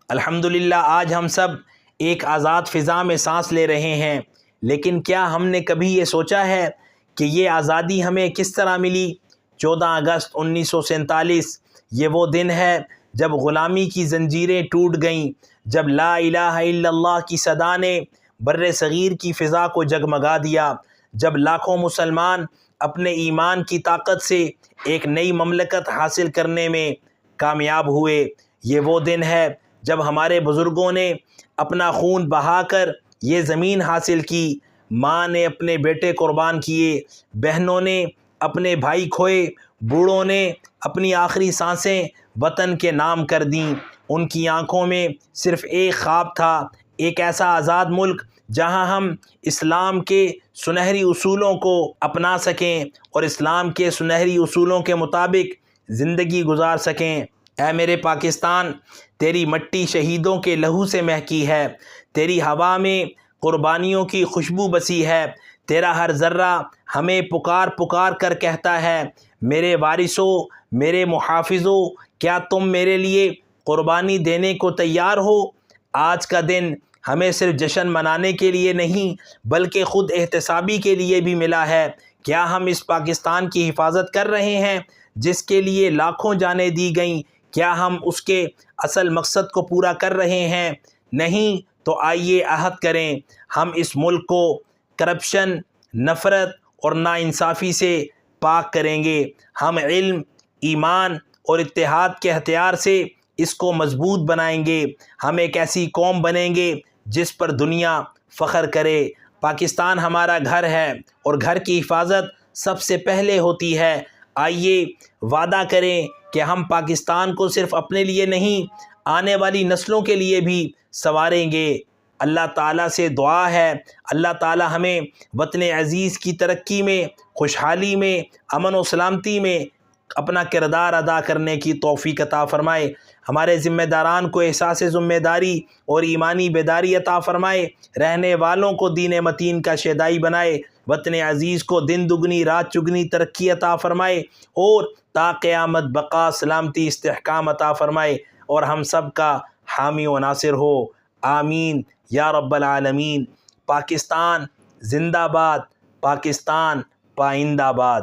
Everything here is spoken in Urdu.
الحمدللہ آج ہم سب ایک آزاد فضا میں سانس لے رہے ہیں، لیکن کیا ہم نے کبھی یہ سوچا ہے کہ یہ آزادی ہمیں کس طرح ملی؟ 14 اگست 1947 یہ وہ دن ہے جب غلامی کی زنجیریں ٹوٹ گئیں، جب لا الہ الا اللہ کی صدا نے بر صغیر کی فضا کو جگمگا دیا، جب لاکھوں مسلمان اپنے ایمان کی طاقت سے ایک نئی مملکت حاصل کرنے میں کامیاب ہوئے۔ یہ وہ دن ہے جب ہمارے بزرگوں نے اپنا خون بہا کر یہ زمین حاصل کی، ماں نے اپنے بیٹے قربان کیے، بہنوں نے اپنے بھائی کھوئے، بوڑھوں نے اپنی آخری سانسیں وطن کے نام کر دیں۔ ان کی آنکھوں میں صرف ایک خواب تھا، ایک ایسا آزاد ملک جہاں ہم اسلام کے سنہری اصولوں کو اپنا سکیں اور اسلام کے سنہری اصولوں کے مطابق زندگی گزار سکیں۔ اے میرے پاکستان، تیری مٹی شہیدوں کے لہو سے مہکی ہے، تیری ہوا میں قربانیوں کی خوشبو بسی ہے، تیرا ہر ذرہ ہمیں پکار پکار کر کہتا ہے، میرے وارثوں، میرے محافظوں، کیا تم میرے لیے قربانی دینے کو تیار ہو؟ آج کا دن ہمیں صرف جشن منانے کے لیے نہیں بلکہ خود احتسابی کے لیے بھی ملا ہے۔ کیا ہم اس پاکستان کی حفاظت کر رہے ہیں جس کے لیے لاکھوں جانیں دی گئیں؟ کیا ہم اس کے اصل مقصد کو پورا کر رہے ہیں؟ نہیں تو آئیے عہد کریں، ہم اس ملک کو کرپشن، نفرت اور ناانصافی سے پاک کریں گے۔ ہم علم، ایمان اور اتحاد کے ہتھیار سے اس کو مضبوط بنائیں گے۔ ہم ایک ایسی قوم بنیں گے جس پر دنیا فخر کرے۔ پاکستان ہمارا گھر ہے اور گھر کی حفاظت سب سے پہلے ہوتی ہے۔ آئیے وعدہ کریں کہ ہم پاکستان کو صرف اپنے لیے نہیں، آنے والی نسلوں کے لیے بھی سنواریں گے۔ اللہ تعالیٰ سے دعا ہے اللہ تعالیٰ ہمیں وطن عزیز کی ترقی میں، خوشحالی میں، امن و سلامتی میں اپنا کردار ادا کرنے کی توفیق عطا فرمائے۔ ہمارے ذمہ داران کو احساس ذمہ داری اور ایمانی بیداری عطا فرمائے، رہنے والوں کو دین متین کا شیدائی بنائے، وطن عزیز کو دن دگنی رات چگنی ترقی عطا فرمائے اور تا قیامت بقا سلامتی استحکام عطا فرمائے، اور ہم سب کا حامی و ناصر ہو۔ آمین یا رب العالمین۔ پاکستان زندہ باد، پاکستان پائندہ باد۔